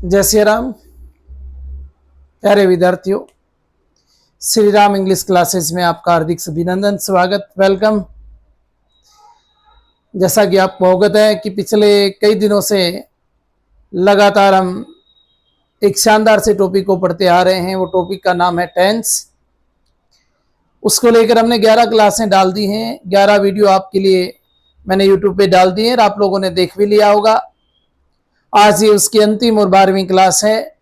जय श्री राम। प्यारे विद्यार्थियों, श्री राम इंग्लिश क्लासेस में आपका हार्दिक अभिनंदन, स्वागत, वेलकम। जैसा कि आपको अवगत है कि पिछले कई दिनों से लगातार हम एक शानदार से टॉपिक को पढ़ते आ रहे हैं। वो टॉपिक का नाम है टेंस। उसको लेकर हमने 11 क्लासें डाल दी हैं। 11 वीडियो आपके लिए मैंने यूट्यूब पे डाल दी है और आप लोगों ने देख भी लिया होगा। आज ये उसकी अंतिम और 12वीं क्लास है।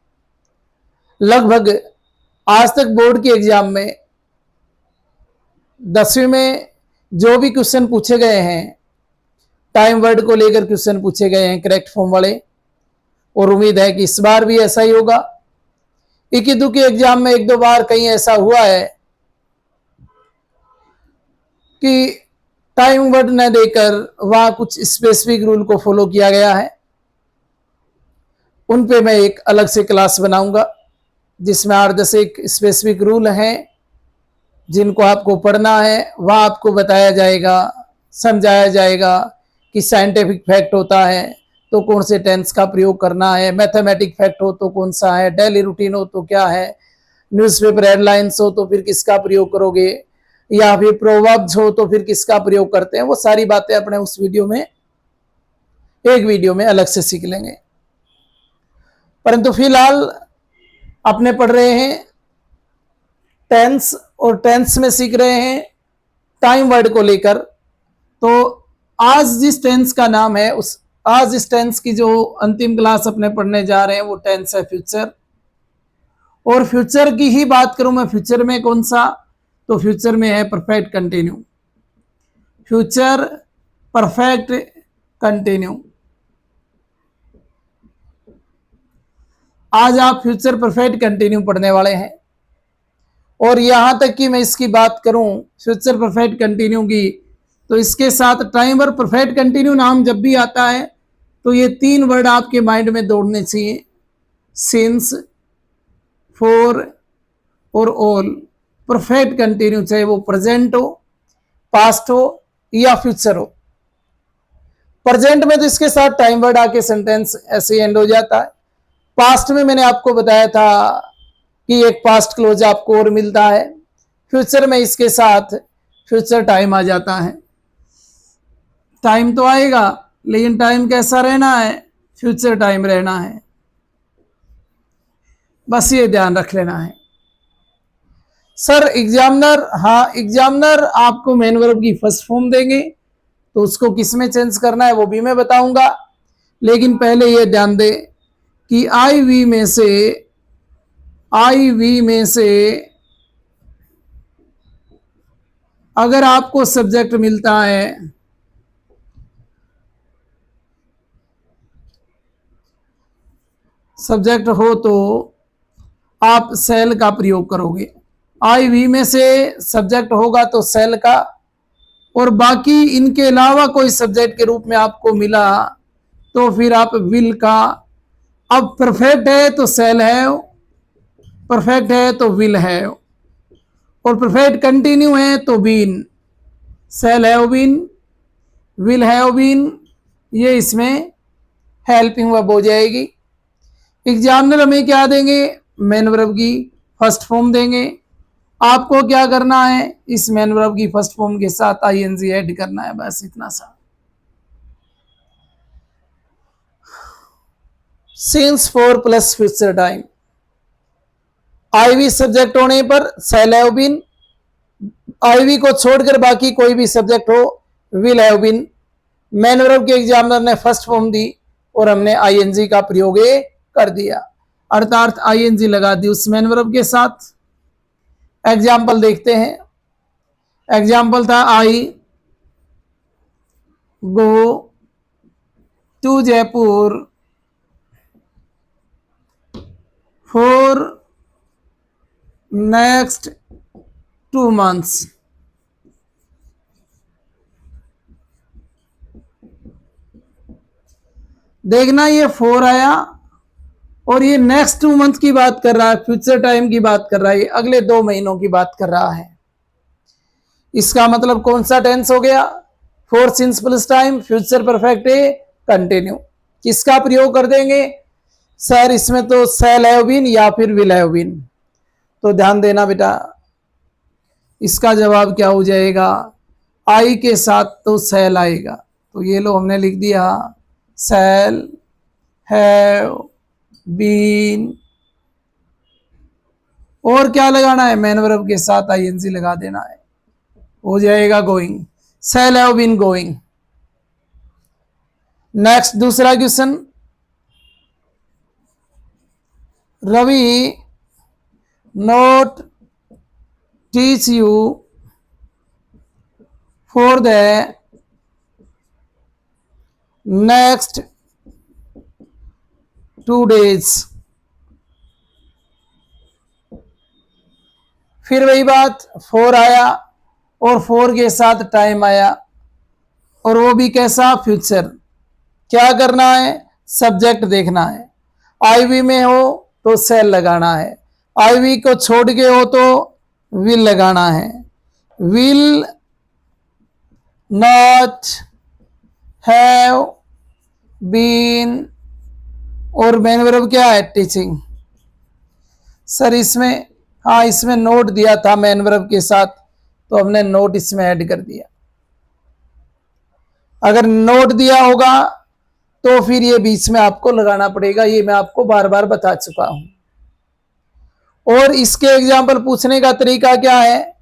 लगभग आज तक बोर्ड के एग्जाम में 10वीं में जो भी क्वेश्चन पूछे गए हैं, टाइम वर्ड को लेकर क्वेश्चन पूछे गए हैं करेक्ट फॉर्म वाले, और उम्मीद है कि इस बार भी ऐसा ही होगा। इक्की दुक्की एग्जाम में एक दो बार कहीं ऐसा हुआ है कि टाइम वर्ड न देकर वहां कुछ स्पेसिफिक रूल को फॉलो किया गया है। उन पे मैं एक अलग से क्लास बनाऊंगा जिसमें 8-10 एक स्पेसिफिक रूल हैं जिनको आपको पढ़ना है। वहाँ आपको बताया जाएगा, समझाया जाएगा कि साइंटिफिक फैक्ट होता है तो कौन से टेंस का प्रयोग करना है, मैथमेटिक फैक्ट हो तो कौन सा है, डेली रूटीन हो तो क्या है, न्यूज़पेपर हेडलाइंस हो तो फिर किसका प्रयोग करोगे, या फिर प्रोवर्ब्स हो तो फिर किसका प्रयोग करते हैं। वो सारी बातें अपने उस वीडियो में, एक वीडियो में अलग से सीख लेंगे। परंतु फिलहाल अपने पढ़ रहे हैं टेंस, और टेंस में सीख रहे हैं टाइम वर्ड को लेकर। तो आज जिस टेंस का नाम है, आज इस टेंस की जो अंतिम क्लास अपने पढ़ने जा रहे हैं वो टेंस है फ्यूचर। और फ्यूचर की ही बात करूं मैं, फ्यूचर में कौन सा, तो फ्यूचर में है perfect continue. Future perfect continue. आज आप फ्यूचर परफेक्ट कंटिन्यू पढ़ने वाले हैं। और यहां तक कि मैं इसकी बात करूं फ्यूचर परफेक्ट कंटिन्यू की, तो इसके साथ टाइम और परफेक्ट कंटिन्यू नाम जब भी आता है तो ये 3 वर्ड आपके माइंड में दौड़ने चाहिए, सिंस, फॉर और ऑल। परफेक्ट कंटिन्यू चाहे वो प्रेजेंट हो, पास्ट हो या फ्यूचर हो। प्रेजेंट में तो इसके साथ टाइम वर्ड आके सेंटेंस ऐसे एंड हो जाता है। पास्ट में मैंने आपको बताया था कि एक पास्ट क्लोज आपको और मिलता है। फ्यूचर में इसके साथ फ्यूचर टाइम आ जाता है। टाइम तो आएगा लेकिन टाइम कैसा रहना है, फ्यूचर टाइम रहना है। बस ये ध्यान रख लेना है। सर एग्जामिनर, हाँ एग्जामिनर आपको मेन वर्ब की फर्स्ट फॉर्म देंगे तो उसको किस में चेंज करना है वो भी मैं बताऊंगा। लेकिन पहले ये ध्यान दे कि आई वी में से अगर आपको सब्जेक्ट मिलता है, सब्जेक्ट हो तो आप सेल का प्रयोग करोगे। आई वी में से सब्जेक्ट होगा तो सेल का, और बाकी इनके अलावा कोई सब्जेक्ट के रूप में आपको मिला तो फिर आप विल का। अब परफेक्ट है तो सेल है, परफेक्ट है तो विल है, और परफेक्ट कंटिन्यू है तो बीन। सेल है बीन, विल है बीन, ये इसमें हेल्पिंग वर्ब हो जाएगी। एग्जामिनर हमें क्या देंगे, मेन वर्ब की फर्स्ट फॉर्म देंगे। आपको क्या करना है, इस मेन वर्ब की फर्स्ट फॉर्म के साथ आईएनजी ऐड करना है, बस इतना सा। Since for plus future time. I we subject होने पर सेल हैव बीन, आईवी को छोड़कर बाकी कोई भी सब्जेक्ट हो will have been. Main verb के एग्जामिनर ने फर्स्ट फॉर्म दी और हमने आईएनजी का प्रयोग कर दिया, अर्थात आईएनजी लगा दी उस मेन वर्ब के साथ। एग्जाम्पल देखते हैं। एग्जाम्पल था I go to Jaipur for next 2 months। देखना ये 4 आया और ये नेक्स्ट 2 month की बात कर रहा है, फ्यूचर टाइम की बात कर रहा है, ये अगले 2 महीनों की बात कर रहा है। इसका मतलब कौन सा टेंस हो गया, four since plus time, future perfect continue. किसका प्रयोग कर देंगे, सर इसमें तो सेल हैव बीन या फिर विल हैव बीन, तो ध्यान देना बेटा, इसका जवाब क्या हो जाएगा, आई के साथ तो सेल आएगा। तो ये लो हमने लिख दिया सेल हैव बीन, और क्या लगाना है, मैन वर्ब के साथ आईएनजी लगा देना है, हो जाएगा going, shall have been going. Next दूसरा question, Ravi not teach you for the next 2 days। फिर वही बात, 4 आया और 4 के साथ टाइम आया, और वो भी कैसा, फ्यूचर। क्या करना है, सब्जेक्ट देखना है, आईवी में हो तो सेल लगाना है, आईवी को छोड़ के हो तो विल लगाना है, विल नॉट हैव बीन, और मेन वर्ब क्या है, टीचिंग। सर इसमें, हाँ इसमें नोट दिया था मेन वर्ब के साथ, तो हमने नोट इसमें ऐड कर दिया। अगर नोट दिया होगा तो फिर ये बीच में आपको लगाना पड़ेगा, ये मैं आपको बार बार बता चुका हूं। और इसके एग्जाम्पल पूछने का तरीका क्या है,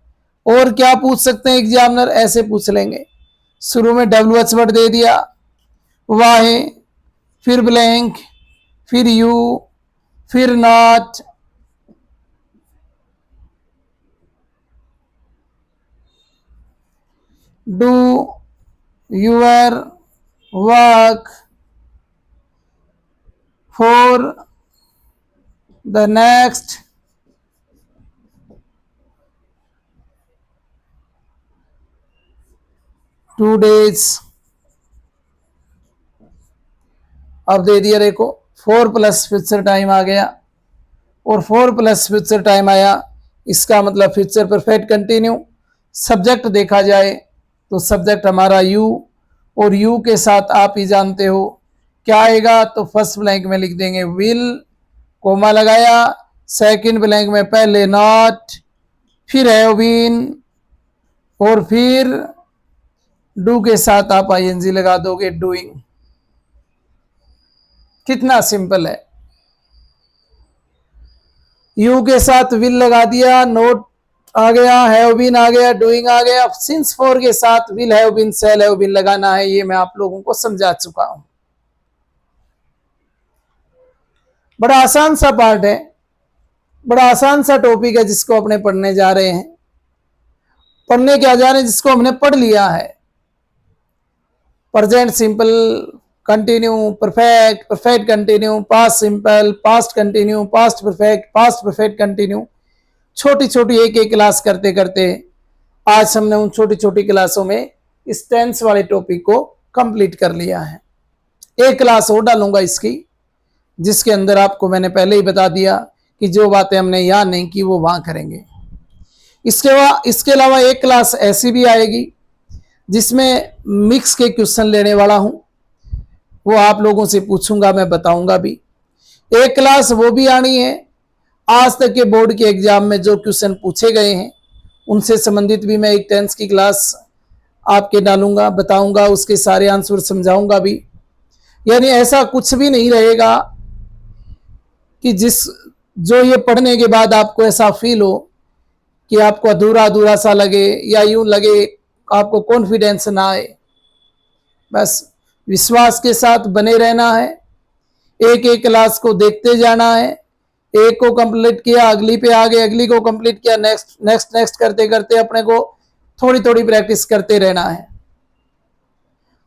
और क्या पूछ सकते हैं एग्जामिनर, ऐसे पूछ लेंगे, शुरू में WH वर्ड दे दिया, वाहे, फिर ब्लैंक, फिर यू, फिर not, do your work for the next 2 days। अब दे दिया, देखो 4 प्लस फ्यूचर टाइम आ गया, और 4 प्लस फ्यूचर टाइम आया, इसका मतलब फ्यूचर परफेक्ट कंटिन्यू। सब्जेक्ट देखा जाए तो सब्जेक्ट हमारा यू, और यू के साथ आप ही जानते हो क्या आएगा, तो फर्स्ट ब्लैंक में लिख देंगे विल, कोमा लगाया, सेकंड ब्लैंक में पहले नॉट, फिर हैव बीन, और फिर डू के साथ आप आईएनजी लगा दोगे, डूइंग। कितना सिंपल है, यू के साथ विल लगा दिया, नोट आ गया, हैव बीन आ गया, डूइंग आ गया, सिंस 4 के साथ will have been, shall have been लगाना है, ये मैं आप लोगों को समझा चुका हूं। बड़ा आसान सा पार्ट है, बड़ा आसान सा टॉपिक है जिसको अपने पढ़ने जा रहे हैं, पढ़ने क्या जा रहे हैं, जिसको हमने पढ़ लिया है। Present simple, continue, perfect, perfect continue, past simple, past continue, past perfect continue, छोटी छोटी एक एक क्लास करते करते आज हमने उन छोटी छोटी क्लासों में इस टेंस वाले टॉपिक को कंप्लीट कर लिया है। एक क्लास और डालूंगा इसकी, जिसके अंदर आपको मैंने पहले ही बता दिया कि जो बातें हमने यहाँ नहीं की वो वहां करेंगे। इसके अलावा एक क्लास ऐसी भी आएगी जिसमें मिक्स के क्वेश्चन लेने वाला हूं, वो आप लोगों से पूछूंगा, मैं बताऊंगा भी। एक क्लास वो भी आनी है, आज तक के बोर्ड के एग्जाम में जो क्वेश्चन पूछे गए हैं उनसे संबंधित भी मैं एक टेंस की क्लास आपके डालूंगा, बताऊंगा, उसके सारे आंसर समझाऊंगा भी। यानी ऐसा कुछ भी नहीं रहेगा कि जो ये पढ़ने के बाद आपको ऐसा फील हो कि आपको अधूरा अधूरा सा लगे, या यूं लगे आपको कॉन्फिडेंस ना आए। बस विश्वास के साथ बने रहना है, एक एक क्लास को देखते जाना है, एक को कंप्लीट किया अगली पे आ गए, अगली को कंप्लीट किया, नेक्स्ट नेक्स्ट नेक्स्ट करते करते अपने को थोड़ी थोड़ी प्रैक्टिस करते रहना है।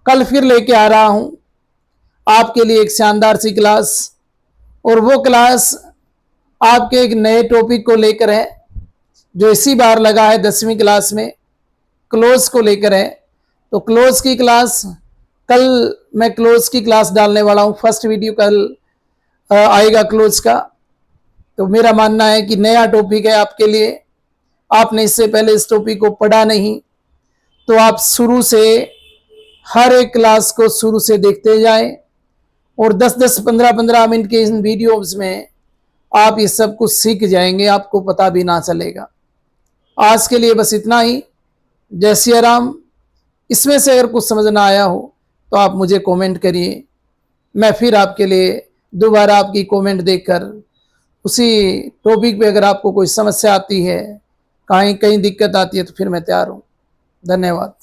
कल फिर लेके आ रहा हूं आपके लिए एक शानदार सी क्लास, और वो क्लास आपके एक नए टॉपिक को लेकर है जो इसी बार लगा है 10वीं क्लास में, क्लोज को लेकर है। तो क्लोज की क्लास कल मैं क्लोज की क्लास डालने वाला हूं, फर्स्ट वीडियो कल आएगा क्लोज का। तो मेरा मानना है कि नया टॉपिक है आपके लिए, आपने इससे पहले इस टॉपिक को पढ़ा नहीं, तो आप शुरू से हर एक क्लास को शुरू से देखते जाएं, और 10-10, 15-15 मिनट के इन वीडियोस में आप ये सब कुछ सीख जाएंगे, आपको पता भी ना चलेगा। आज के लिए बस इतना ही। जय सिया राम। इसमें से अगर कुछ समझ ना आया हो तो आप मुझे कमेंट करिए, मैं फिर आपके लिए दोबारा आपकी कमेंट देखकर उसी टॉपिक पे अगर आपको कोई समस्या आती है, कहीं कहीं दिक्कत आती है, तो फिर मैं तैयार हूँ। धन्यवाद।